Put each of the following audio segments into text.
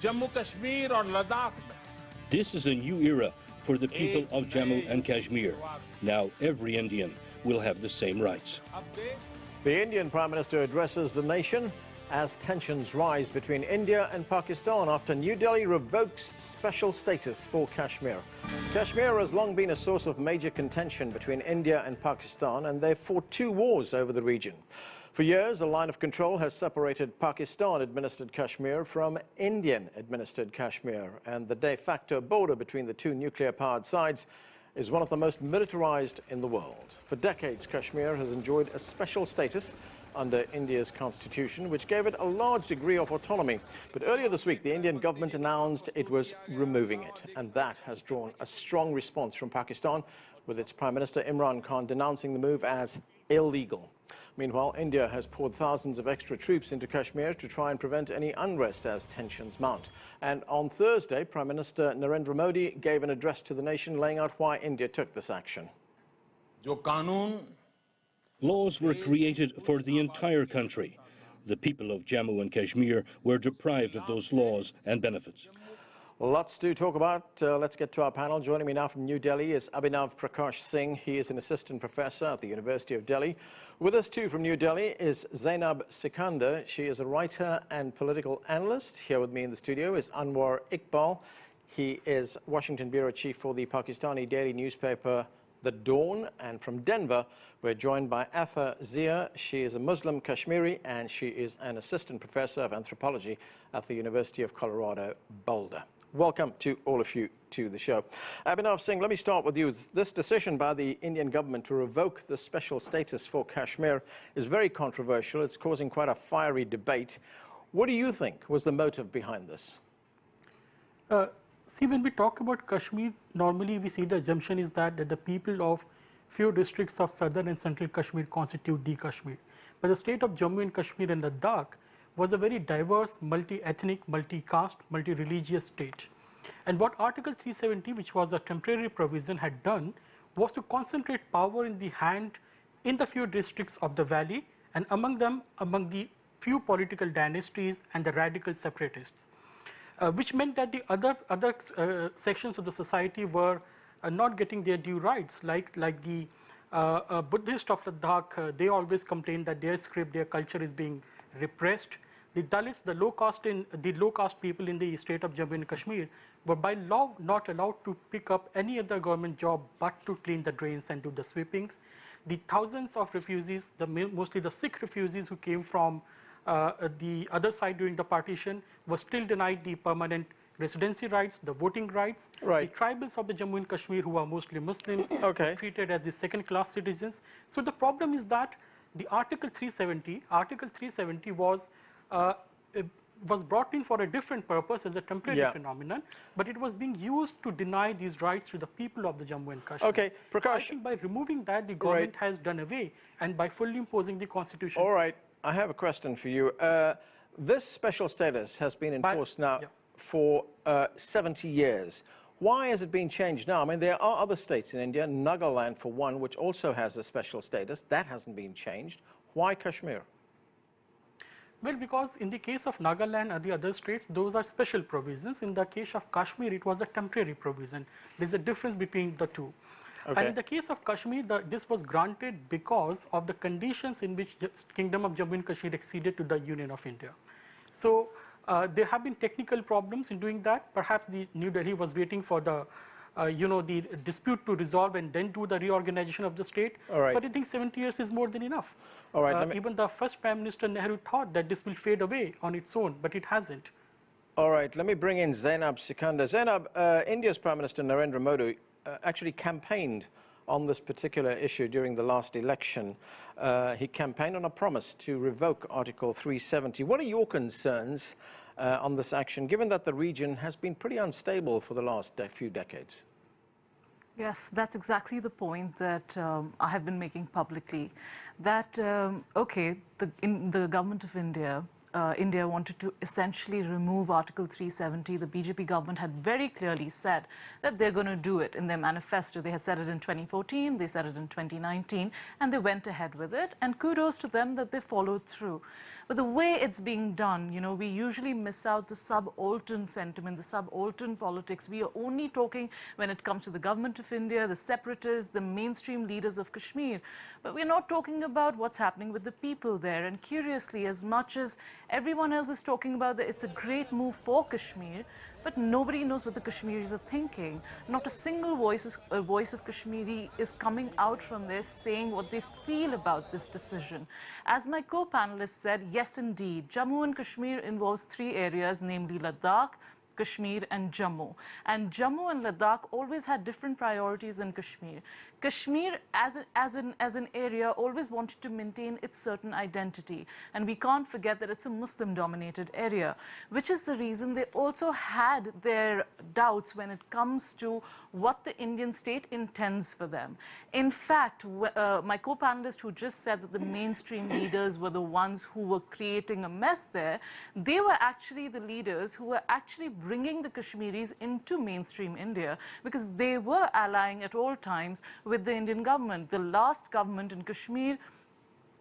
जम्मू कश्मीर और लद्दाख में This is a new era for the people of Jammu and Kashmir. Now every Indian will have the same rights. The Indian Prime Minister addresses the nation as tensions rise between India and Pakistan after New Delhi revokes special status for Kashmir. Kashmir has long been a source of major contention between India and Pakistan, and they've fought two wars over the region. For years, a line of control has separated Pakistan-administered Kashmir from Indian-administered Kashmir, and the de facto border between the two nuclear-powered sides is one of the most militarized in the world. For decades, Kashmir has enjoyed a special status under India's constitution, which gave it a large degree of autonomy. But earlier this week, the Indian government announced it was removing it, and that has drawn a strong response from Pakistan, with its Prime Minister Imran Khan denouncing the move as illegal. Meanwhile, India has poured thousands of extra troops into Kashmir to try and prevent any unrest as tensions mount. And on Thursday, Prime Minister Narendra Modi gave an address to the nation laying out why India took this action. Laws were created for the entire country. The people of Jammu and Kashmir were deprived of those laws and benefits. Lots to talk about. Let's get to our panel. Joining me now from New Delhi is Abhinav Prakash Singh. He is an assistant professor at the University of Delhi. With us too from New Delhi is Zainab Sikandar. She is a writer and political analyst. Here with me in the studio is Anwar Iqbal. He is Washington bureau chief for the Pakistani daily newspaper The Dawn. And from Denver, we're joined by Atha Zia. She is a Muslim Kashmiri, and she is an assistant professor of anthropology at the University of Colorado, Boulder. Welcome to all of you to the show. Abhinav Singh, let me start with you. This decision by the Indian government to revoke the special status for Kashmir is very controversial. It's causing quite a fiery debate. What do you think was the motive behind this? See, when we talk about Kashmir, normally we see the assumption is that the people of few districts of southern and central Kashmir constitute the Kashmir. But the state of Jammu and Kashmir and Ladakh was a very diverse, multi-ethnic, multi-caste, multi-religious state. And what Article 370, which was a temporary provision, had done was to concentrate power in the hand in the few districts of the valley, and among them, among the few political dynasties and the radical separatists. Which meant that the other sections of the society were not getting their due rights, like the Buddhist of Ladakh. They always complained that their script, their culture is being repressed. The Dalits, the low caste people in the state of Jammu and Kashmir, were by law not allowed to pick up any other government job but to clean the drains and do the sweepings. The thousands of refugees, mostly the Sikh refugees who came from the other side during the partition, were still denied the permanent residency rights, the voting rights. Right. The tribals of the Jammu and Kashmir, who are mostly Muslims, Okay. treated as the second-class citizens. So the problem is that the Article 370 was brought in for a different purpose as a temporary phenomenon, but it was being used to deny these rights to the people of the Jammu and Kashmir. Okay, Prakash. So I think by removing that, the government has done away, and by fully imposing the constitution. All right, I have a question for you. This special status has been enforced now for 70 years. Why has it been changed now? I mean, there are other states in India, Nagaland for one, which also has a special status. That hasn't been changed. Why Kashmir? Well, because in the case of Nagaland and the other states, those are special provisions. In the case of Kashmir, it was a temporary provision. There's a difference between the two. Okay. And in the case of Kashmir, this was granted because of the conditions in which the Kingdom of Jammu and Kashmir acceded to the Union of India. So there have been technical problems in doing that. Perhaps the New Delhi was waiting for the the dispute to resolve and then do the reorganization of the state. All right. But I think 70 years is more than enough. All right, even the first Prime Minister Nehru thought that this will fade away on its own, but it hasn't. All right, let me bring in Zainab Sikandar. Zainab, India's Prime Minister Narendra Modi actually campaigned on this particular issue during the last election. He campaigned on a promise to revoke Article 370. What are your concerns on this action, given that the region has been pretty unstable for the last few decades? Yes, that's exactly the point that I have been making publicly. That, okay, the government of India India wanted to essentially remove Article 370. The BJP government had very clearly said that they're going to do it in their manifesto. They had said it in 2014, they said it in 2019, and they went ahead with it. And kudos to them that they followed through. But the way it's being done, you know, we usually miss out the subaltern sentiment, the subaltern politics. We are only talking when it comes to the government of India, the separatists, the mainstream leaders of Kashmir. But we're not talking about what's happening with the people there. And curiously, as much as everyone else is talking about that it's a great move for Kashmir, but nobody knows what the Kashmiris are thinking. Not a single voice of Kashmiri is coming out from this saying what they feel about this decision. As my co-panelist said, yes indeed, Jammu and Kashmir involves 3 areas, namely Ladakh, Kashmir and Jammu. And Jammu and Ladakh always had different priorities than Kashmir. Kashmir as an area always wanted to maintain its certain identity. And we can't forget that it's a Muslim-dominated area, which is the reason they also had their doubts when it comes to what the Indian state intends for them. In fact, my co-panelist who just said that the mainstream leaders were the ones who were creating a mess there, they were actually the leaders who were actually bringing the Kashmiris into mainstream India because they were allying at all times with the Indian government. The last government in Kashmir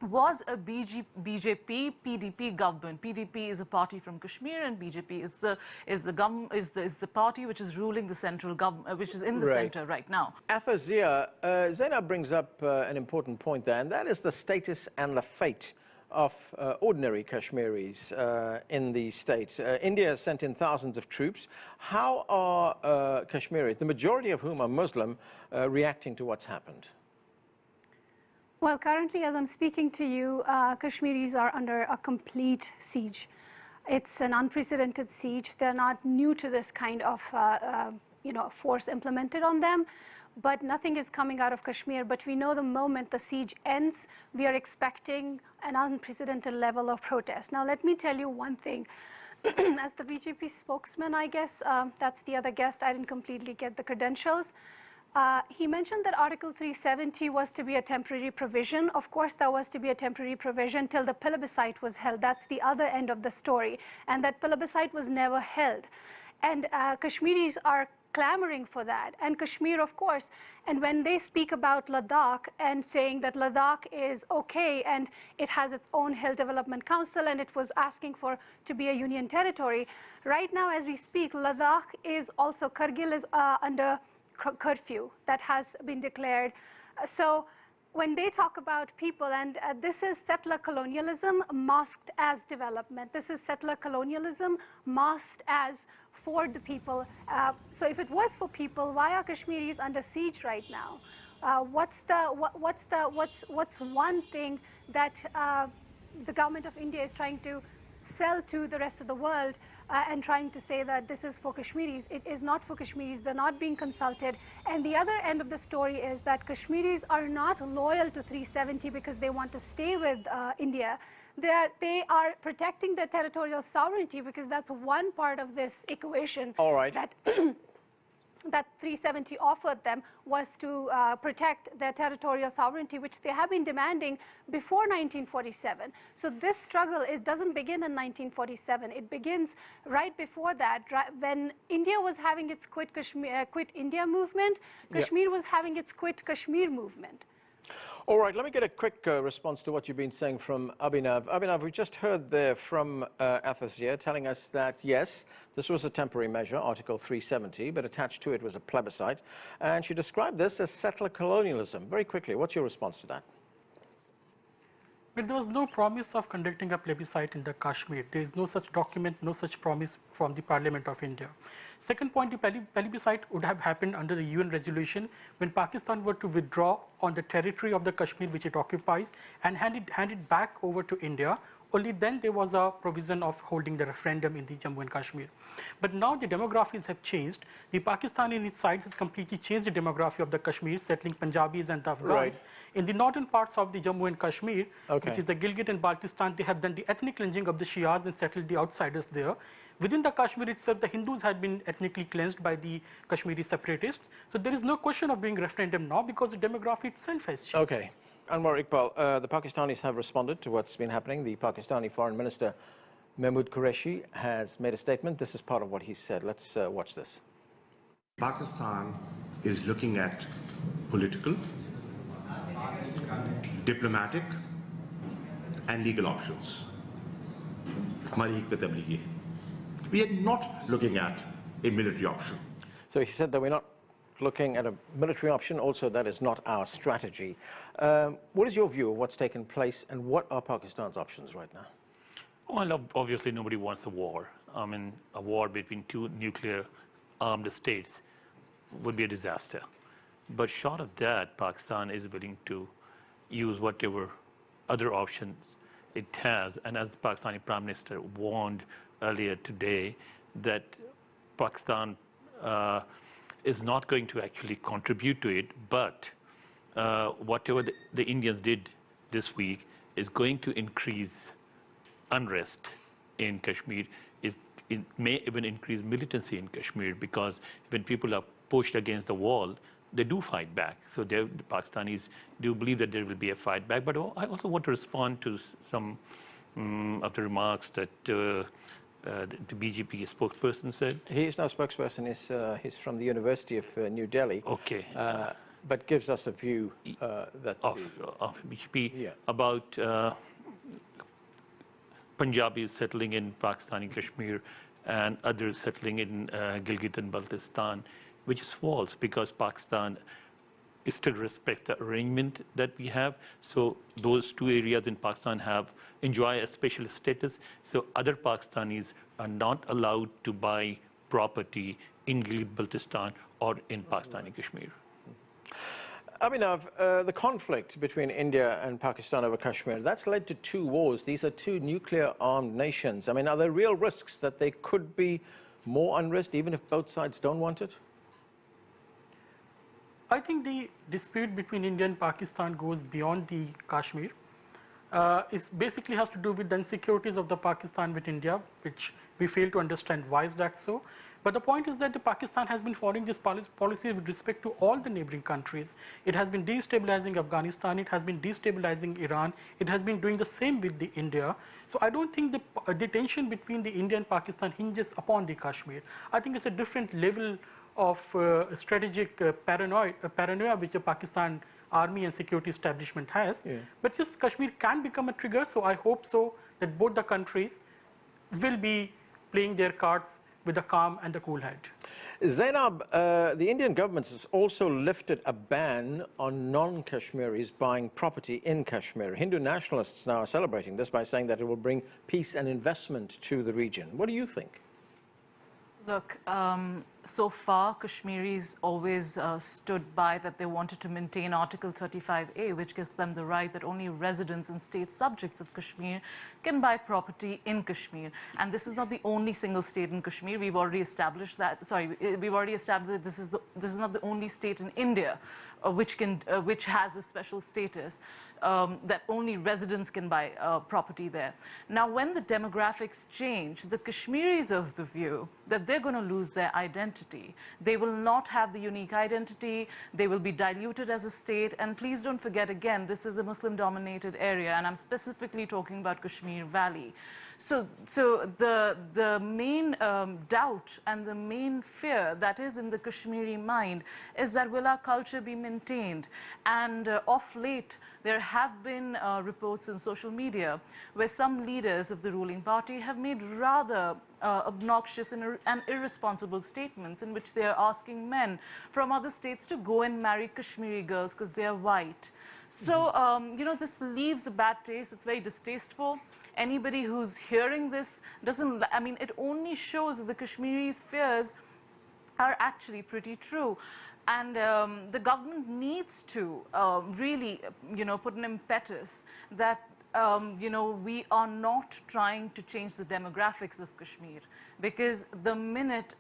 was a BJP PDP government. PDP is a party from Kashmir, and BJP is the party which is ruling the central government, which is in the center right now. Athazia, Zainab brings up an important point there, and that is the status and the fate of ordinary Kashmiris in the state. India has sent in thousands of troops. How are Kashmiris, the majority of whom are Muslim, reacting to what's happened? Well, currently, as I'm speaking to you, Kashmiris are under a complete siege. It's an unprecedented siege. They're not new to this kind of force implemented on them. But nothing is coming out of Kashmir. But we know the moment the siege ends, we are expecting an unprecedented level of protest. Now, let me tell you one thing. As the BJP spokesman, I guess, that's the other guest, I didn't completely get the credentials. He mentioned that Article 370 was to be a temporary provision. Of course, that was to be a temporary provision till the plebiscite was held. That's the other end of the story. And that plebiscite was never held. And Kashmiris are clamoring for that, and Kashmir, of course. And when they speak about Ladakh and saying that Ladakh is okay and it has its own Hill Development Council and it was asking for to be a union territory, right now as we speak, Ladakh is also, Kargil is under curfew that has been declared. So when they talk about people, and this is settler colonialism masked as development. This is settler colonialism masked as for the people. So if it was for people, why are Kashmiris under siege right now? What's one thing that the government of India is trying to sell to the rest of the world and trying to say that this is for Kashmiris? It is not for Kashmiris. They're not being consulted. And the other end of the story is that Kashmiris are not loyal to 370 because they want to stay with India. They are protecting their territorial sovereignty because that's one part of this equation. All right. That that 370 offered them was to protect their territorial sovereignty, which they have been demanding before 1947. So this struggle doesn't begin in 1947. It begins right before that, when India was having its Quit India movement. Kashmir was having its Quit Kashmir movement. All right, let me get a quick response to what you've been saying from Abhinav. Abhinav, we just heard there from Athazia telling us that, yes, this was a temporary measure, Article 370, but attached to it was a plebiscite. And she described this as settler colonialism. Very quickly, what's your response to that? Well, there was no promise of conducting a plebiscite in the Kashmir. There is no such document, no such promise from the Parliament of India. Second point, the plebiscite would have happened under the UN resolution when Pakistan were to withdraw on the territory of the Kashmir which it occupies and hand it back over to India. Only then there was a provision of holding the referendum in the Jammu and Kashmir. But now the demographics have changed. The Pakistan in its side has completely changed the demography of the Kashmir, settling Punjabis and the Afghans. Right. In the northern parts of the Jammu and Kashmir, which is the Gilgit and Baltistan, they have done the ethnic cleansing of the Shias and settled the outsiders there. Within the Kashmir itself, the Hindus had been ethnically cleansed by the Kashmiri separatists. So there is no question of doing referendum now because the demography itself has changed. Okay. Anwar Iqbal, the Pakistanis have responded to what's been happening. The Pakistani foreign minister Mahmood Qureshi has made a statement. This is part of what he said. Let's watch this. Pakistan is looking at political, diplomatic, and legal options. We are not looking at a military option. So he said that we're not looking at a military option. Also, that is not our strategy. What is your view of what's taken place, and what are Pakistan's options right now? Well, obviously nobody wants a war. I mean, a war between two nuclear-armed states would be a disaster. But short of that, Pakistan is willing to use whatever other options it has. And as the Pakistani Prime Minister warned earlier today, that Pakistan is not going to actually contribute to it, but whatever the Indians did this week is going to increase unrest in Kashmir. It may even increase militancy in Kashmir, because when people are pushed against the wall, they do fight back. So the Pakistanis do believe that there will be a fight back. But I also want to respond to some of the remarks that the BJP spokesperson said. He is no spokesperson. He's from the University of New Delhi. Okay. But gives us a view that of BJP, yeah, about Punjabis settling in Pakistani Kashmir and others settling in Gilgit and Baltistan, which is false, because Pakistan still respects the arrangement that we have. So those two areas in Pakistan enjoy a special status. So other Pakistanis are not allowed to buy property in Gilgit-Baltistan or in Pakistani Kashmir. Abhinav, the conflict between India and Pakistan over Kashmir, that's led to two wars. These are two nuclear-armed nations. I mean, are there real risks that there could be more unrest, even if both sides don't want it? I think the dispute between India and Pakistan goes beyond the Kashmir. It basically has to do with the insecurities of the Pakistan with India, which we fail to understand why is that so. But the point is that the Pakistan has been following this policy with respect to all the neighboring countries. It has been destabilizing Afghanistan, it has been destabilizing Iran, it has been doing the same with the India. So I don't think the tension between the India and Pakistan hinges upon the Kashmir. I think it's a different level of strategic paranoia which the Pakistan army and security establishment has. Yeah. But just Kashmir can become a trigger, so I hope so that both the countries will be playing their cards with a calm and a cool head. Zainab, the Indian government has also lifted a ban on non-Kashmiris buying property in Kashmir. Hindu nationalists now are celebrating this by saying that it will bring peace and investment to the region. What do you think? Look, so far, Kashmiris always stood by that they wanted to maintain Article 35A, which gives them the right that only residents and state subjects of Kashmir can buy property in Kashmir. And this is not the only single state in Kashmir. We've already established that. Sorry, we've already established that this is not the only state in India which has a special status, that only residents can buy property there. Now, when the demographics change, the Kashmiris are of the view that they're going to lose their identity. They will not have the unique identity. They will be diluted as a state. And please don't forget, again, this is a Muslim-dominated area, and I'm specifically talking about Kashmir Valley. So the main doubt and the main fear that is in the Kashmiri mind is that will our culture be maintained? And of late, there have been reports in social media where some leaders of the ruling party have made rather obnoxious and irresponsible statements in which they are asking men from other states to go and marry Kashmiri girls because they are white. So, you know, this leaves a bad taste. It's very distasteful. Anybody who's hearing this doesn't, I mean, it only shows that the Kashmiris' fears are actually pretty true. And the government needs to really, you know, put an impetus that, you know, we are not trying to change the demographics of Kashmir, because the minute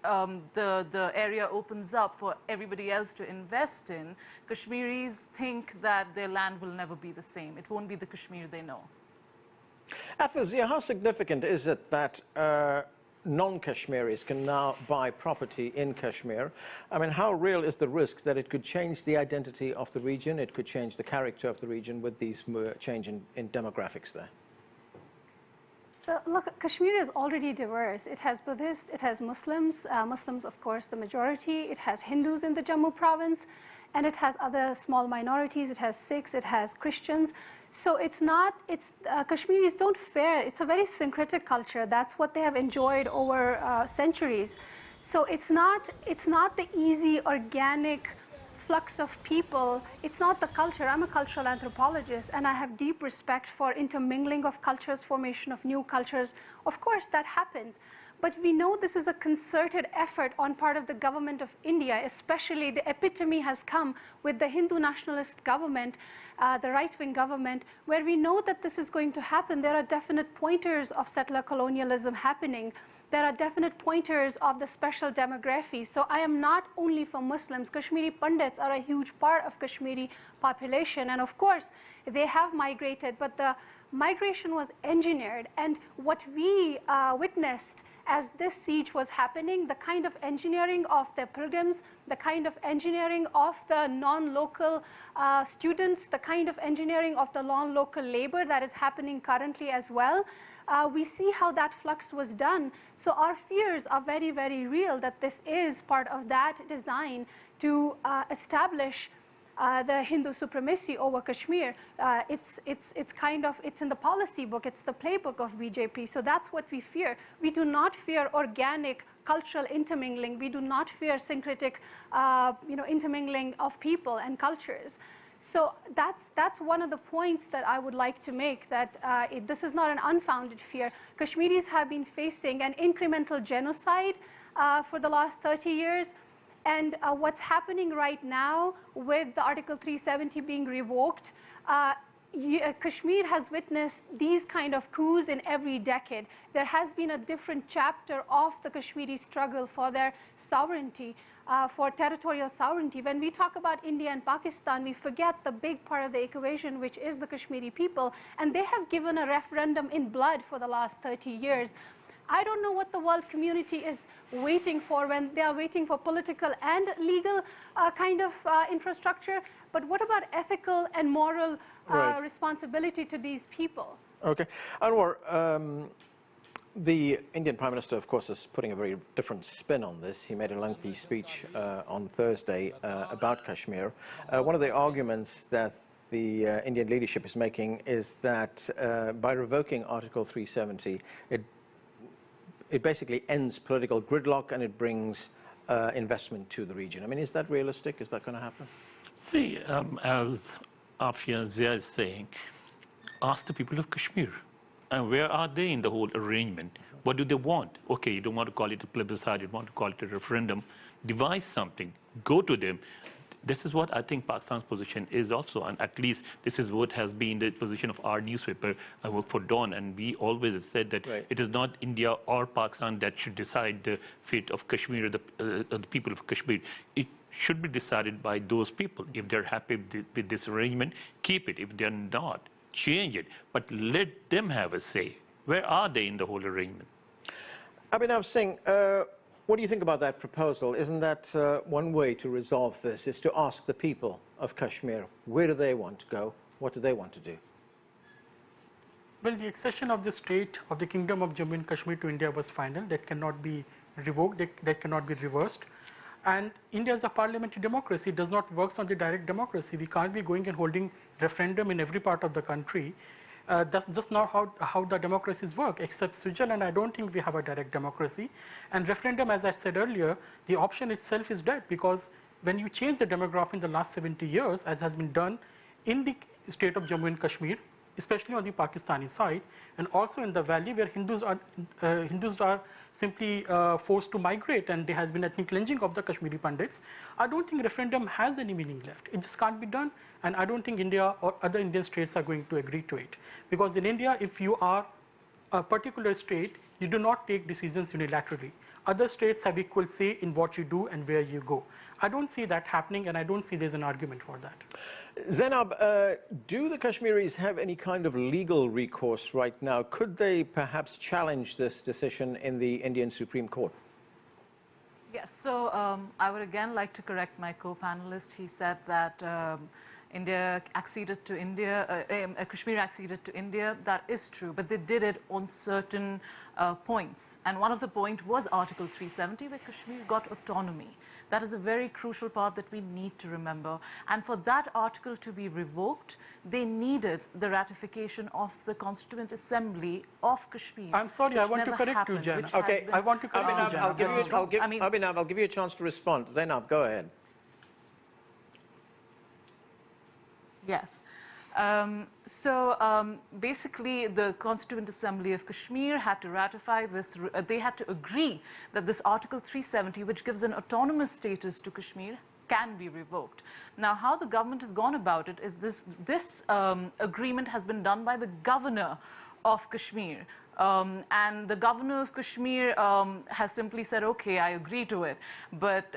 the area opens up for everybody else to invest in, Kashmiris think that their land will never be the same. It won't be the Kashmir they know. Afazia, how significant is it that non-Kashmiris can now buy property in Kashmir? I mean, how real is the risk that it could change the identity of the region, it could change the character of the region with these change in demographics there? So look, Kashmir is already diverse. It has Buddhists, it has Muslims, Muslims of course the majority, it has Hindus in the Jammu province, and it has other small minorities, it has Sikhs, it has Christians. So Kashmiris don't fare, it's a very syncretic culture. That's what they have enjoyed over centuries. So it's not the easy, organic flux of people. It's not the culture. I'm a cultural anthropologist, and I have deep respect for intermingling of cultures, formation of new cultures. Of course, that happens. But we know this is a concerted effort on part of the government of India, especially the epitome has come with the Hindu nationalist government, the right-wing government, where we know that this is going to happen. There are definite pointers of settler colonialism happening. There are definite pointers of the special demography. So I am not only for Muslims. Kashmiri Pandits are a huge part of Kashmiri population. And of course, they have migrated, but the migration was engineered. And what we witnessed as this siege was happening, the kind of engineering of the pilgrims, the kind of engineering of the non-local students, the kind of engineering of the non-local labor that is happening currently as well, we see how that flux was done. So our fears are very, very real that this is part of that design to establish the Hindu supremacy over Kashmir. It's in the policy book, it's the playbook of BJP. So that's what we fear. We do not fear organic cultural intermingling. We do not fear syncretic intermingling of people and cultures. So that's one of the points that I would like to make, that this is not an unfounded fear. Kashmiris have been facing an incremental genocide for the last 30 years. And what's happening right now with the Article 370 being revoked, Kashmir has witnessed these kind of coups in every decade. There has been a different chapter of the Kashmiri struggle for their sovereignty, for territorial sovereignty. When we talk about India and Pakistan, we forget the big part of the equation, which is the Kashmiri people. And they have given a referendum in blood for the last 30 years. I don't know what the world community is waiting for when they are waiting for political and legal kind of infrastructure. But what about ethical and moral responsibility to these people? Okay. Anwar, the Indian Prime Minister, of course, is putting a very different spin on this. He made a lengthy speech on Thursday about Kashmir. One of the arguments that the Indian leadership is making is that by revoking Article 370, it basically ends political gridlock and it brings investment to the region. I mean, is that realistic? Is that going to happen? See, as Afia Zia is saying, ask the people of Kashmir. And where are they in the whole arrangement? What do they want? Okay, you don't want to call it a plebiscite, you want to call it a referendum. Devise something. Go to them. This is what I think Pakistan's position is also, and at least this is what has been the position of our newspaper. I work for Dawn, and we always have said that it is not India or Pakistan that should decide the fate of Kashmir or the people of Kashmir. It should be decided by those people. If they're happy with this arrangement, keep it. If they're not, change it. But let them have a say. Where are they in the whole arrangement? Abhinav Singh, what do you think about that proposal? Isn't that one way to resolve this, is to ask the people of Kashmir, where do they want to go? What do they want to do? Well, the accession of the state of the Kingdom of Jammu and Kashmir to India was final. That cannot be revoked, that cannot be reversed. And India is a parliamentary democracy. It does not work on the direct democracy. We can't be going and holding referendum in every part of the country. That's just not how the democracies work. Except Switzerland, I don't think we have a direct democracy. And referendum, as I said earlier, the option itself is dead, because when you change the demography in the last 70 years, as has been done in the state of Jammu and Kashmir, especially on the Pakistani side, and also in the valley where Hindus are simply forced to migrate, and there has been ethnic cleansing of the Kashmiri Pandits, I don't think referendum has any meaning left. It just can't be done, and I don't think India or other Indian states are going to agree to it. Because in India, if you are a particular state, you do not take decisions unilaterally. Other states have equal say in what you do and where you go. I don't see that happening, and I don't see there's an argument for that. Zainab, do the Kashmiris have any kind of legal recourse right now? Could they perhaps challenge this decision in the Indian Supreme Court? Yes, so I would again like to correct my co-panelist. He said that India acceded to India, Kashmir acceded to India. That is true, but they did it on certain points. And one of the points was Article 370, where Kashmir got autonomy. That is a very crucial part that we need to remember. And for that article to be revoked, they needed the ratification of the Constituent Assembly of Kashmir. I'm sorry, I want to correct you, Jana. Okay, I want to correct you, Jana. Abhinav, I'll give you a chance to respond. Zainab, go ahead. Yes. Basically, the Constituent Assembly of Kashmir had to ratify this. They had to agree that this Article 370, which gives an autonomous status to Kashmir, can be revoked. Now, how the government has gone about it is this agreement has been done by the governor of Kashmir. And the governor of Kashmir has simply said, okay, I agree to it. But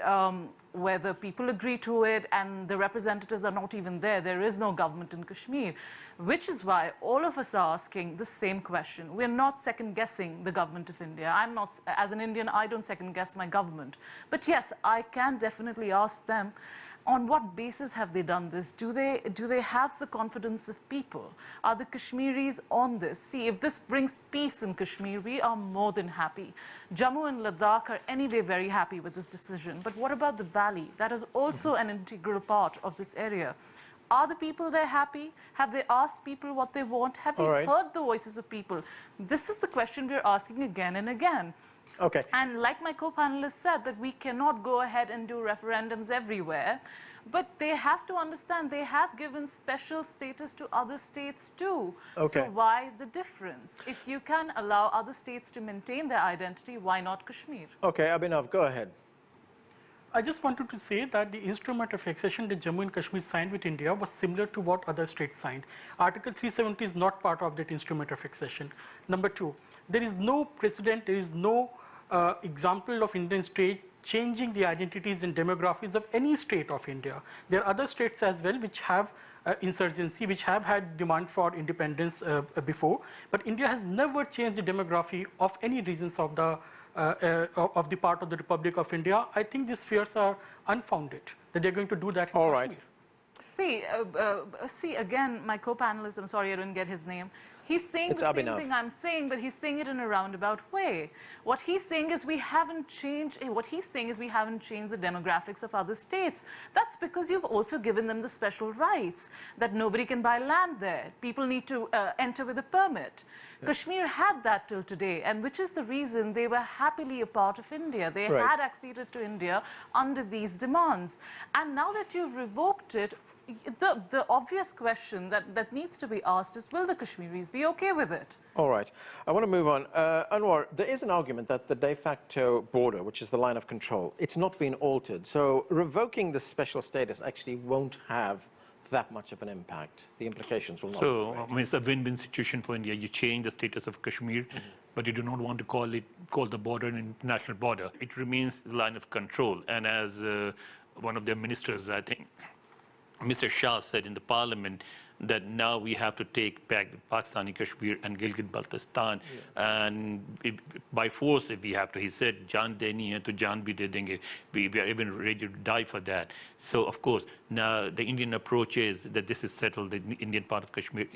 whether people agree to it and the representatives are not even there is no government in Kashmir, which is why all of us are asking the same question. We're not second guessing the government of India. I'm not, as an Indian, I don't second guess my government. But yes, I can definitely ask them, on what basis have they done this? Do they have the confidence of people? Are the Kashmiris on this? See, if this brings peace in Kashmir, we are more than happy. Jammu and Ladakh are anyway very happy with this decision. But what about the valley? That is also an integral part of this area. Are the people there happy? Have they asked people what they want? Have they heard the voices of people? This is the question we're asking again and again. Okay. And like my co-panelist said, that we cannot go ahead and do referendums everywhere, but they have to understand they have given special status to other states too. Okay. So why the difference? If you can allow other states to maintain their identity, why not Kashmir? Okay, Abhinav, go ahead. I just wanted to say that the instrument of accession that Jammu and Kashmir signed with India was similar to what other states signed. Article 370 is not part of that instrument of accession. Number two, there is no precedent, there is no example of Indian state changing the identities and demographics of any state of India. There are other states as well which have insurgency, which have had demand for independence before, but India has never changed the demography of any regions of the part of the Republic of India. I think these fears are unfounded, that they're going to do that in Kashmir. See, again, my co-panelist, I'm sorry I didn't get his name. He's saying It's the Abhinav. same thing I'm saying, but he's saying it in a roundabout way. What he's saying is we haven't changed the demographics of other states. That's because you've also given them the special rights that nobody can buy land there. People need to enter with a permit. Yeah. Kashmir had that till today, and which is the reason they were happily a part of India. They had acceded to India under these demands. And now that you've revoked it, the obvious question that needs to be asked is, will the Kashmiris be okay with it? All right. I want to move on. Anwar, there is an argument that the de facto border, which is the line of control, it's not been altered. So revoking the special status actually won't have that much of an impact. The implications will not be great. I mean, it's a win-win situation for India. You change the status of Kashmir, but you do not want to call the border an international border. It remains the line of control. And as one of their ministers, I think, Mr. Shah said in the parliament that now we have to take back the Pakistani Kashmir and Gilgit-Baltistan, and by force if we have to. He said, "Jaan deni hai to jaan bhi de denge." We are even ready to die for that. So of course now the Indian approach is that this is settled. The Indian part of Kashmir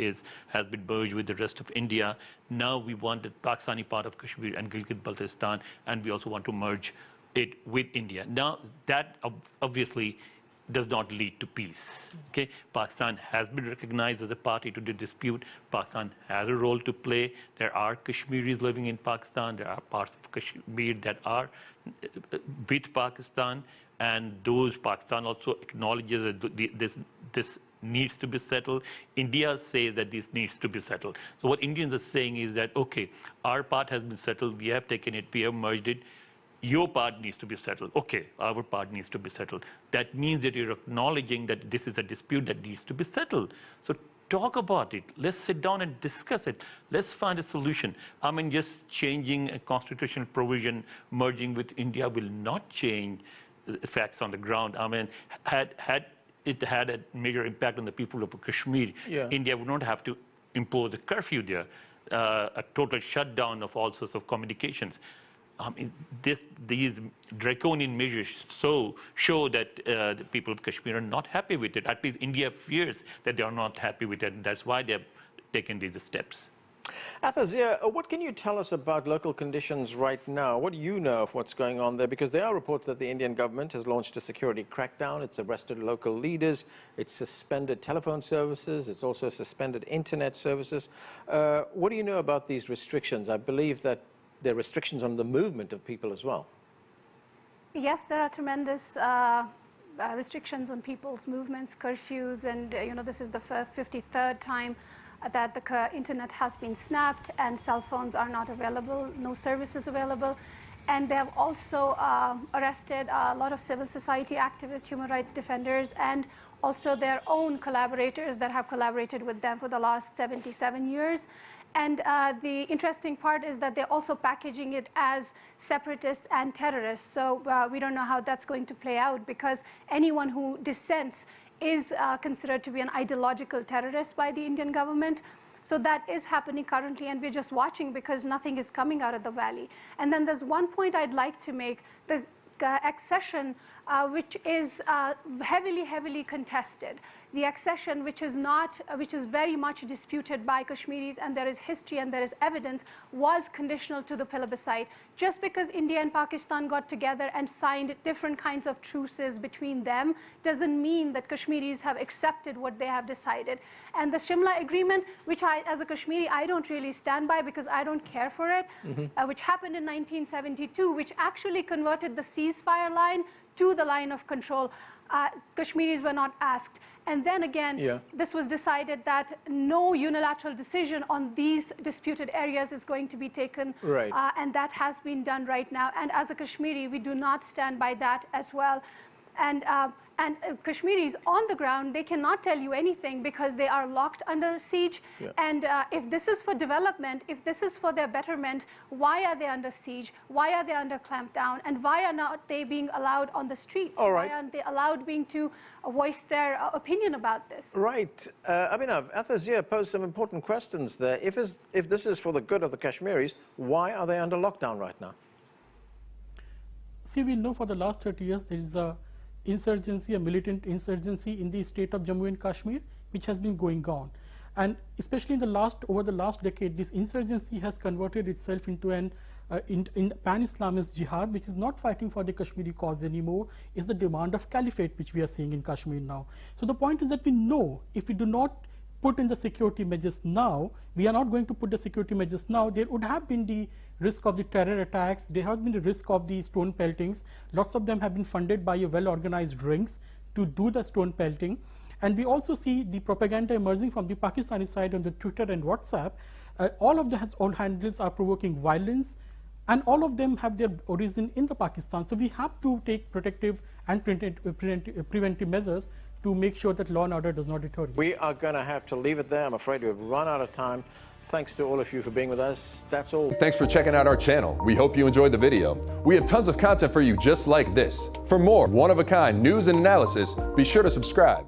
has been merged with the rest of India. Now we want the Pakistani part of Kashmir and Gilgit-Baltistan, and we also want to merge it with India. Now that obviously does not lead to peace. Okay, Pakistan has been recognized as a party to the dispute. Pakistan has a role to play. There are Kashmiris living in Pakistan. There are parts of Kashmir that are with Pakistan, and those Pakistan also acknowledges that this needs to be settled. India says that this needs to be settled. So what Indians are saying is that, okay, our part has been settled. We have taken it. We have merged it. Your part needs to be settled. Okay, our part needs to be settled. That means that you're acknowledging that this is a dispute that needs to be settled. So talk about it. Let's sit down and discuss it. Let's find a solution. I mean, just changing a constitutional provision, merging with India will not change the facts on the ground. I mean, had it had a major impact on the people of Kashmir, India would not have to impose a curfew there, a total shutdown of all sorts of communications. these draconian measures show that the people of Kashmir are not happy with it. At least India fears that they are not happy with it. And that's why they have taken these steps. Athazia, what can you tell us about local conditions right now? What do you know of what's going on there? Because there are reports that the Indian government has launched a security crackdown. It's arrested local leaders. It's suspended telephone services. It's also suspended internet services. What do you know about these restrictions? I believe that there are restrictions on the movement of people as well. Yes, there are tremendous restrictions on people's movements, curfews, and this is the 53rd time that the internet has been snapped and cell phones are not available, no services available. And they have also arrested a lot of civil society activists, human rights defenders, and also their own collaborators that have collaborated with them for the last 77 years. And the interesting part is that they're also packaging it as separatists and terrorists. So we don't know how that's going to play out, because anyone who dissents is considered to be an ideological terrorist by the Indian government. So that is happening currently, and we're just watching because nothing is coming out of the valley. And then there's one point I'd like to make. The accession, which is heavily contested. The accession, which is very much disputed by Kashmiris, and there is history and there is evidence, was conditional to the plebiscite. Just because India and Pakistan got together and signed different kinds of truces between them doesn't mean that Kashmiris have accepted what they have decided. And the Shimla Agreement, which as a Kashmiri, I don't really stand by because I don't care for it, which happened in 1972, which actually converted the ceasefire line to the line of control. Kashmiris were not asked. And then again, this was decided that no unilateral decision on these disputed areas is going to be taken. Right. And that has been done right now. And as a Kashmiri, we do not stand by that as well. And Kashmiris on the ground, they cannot tell you anything because they are locked under siege. And if this is for development, if this is for their betterment, why are they under siege? Why are they under clampdown? And why are not they being allowed on the streets? All right. Why aren't they allowed being to voice their opinion about this? Right. Abhinav, Athazia posed some important questions there. If this is for the good of the Kashmiris, why are they under lockdown right now? See, we know for the last 30 years there is a insurgency, a militant insurgency in the state of Jammu and Kashmir, which has been going on. And especially over the last decade, this insurgency has converted itself into an pan-Islamist jihad, which is not fighting for the Kashmiri cause anymore. Is the demand of caliphate, which we are seeing in Kashmir now. So the point is that we know if we do not put in the security measures now, we are not going to put the security measures now, there would have been the risk of the terror attacks, there have been the risk of the stone peltings. Lots of them have been funded by well-organized rings to do the stone pelting. And we also see the propaganda emerging from the Pakistani side on the Twitter and WhatsApp. All of the handles are provoking violence, and all of them have their origin in the Pakistan. So we have to take protective and preventive measures to make sure that law and order does not deteriorate. We are going to have to leave it there. I'm afraid we've run out of time. Thanks to all of you for being with us. That's all. Thanks for checking out our channel. We hope you enjoyed the video. We have tons of content for you just like this. For more one-of-a-kind news and analysis, be sure to subscribe.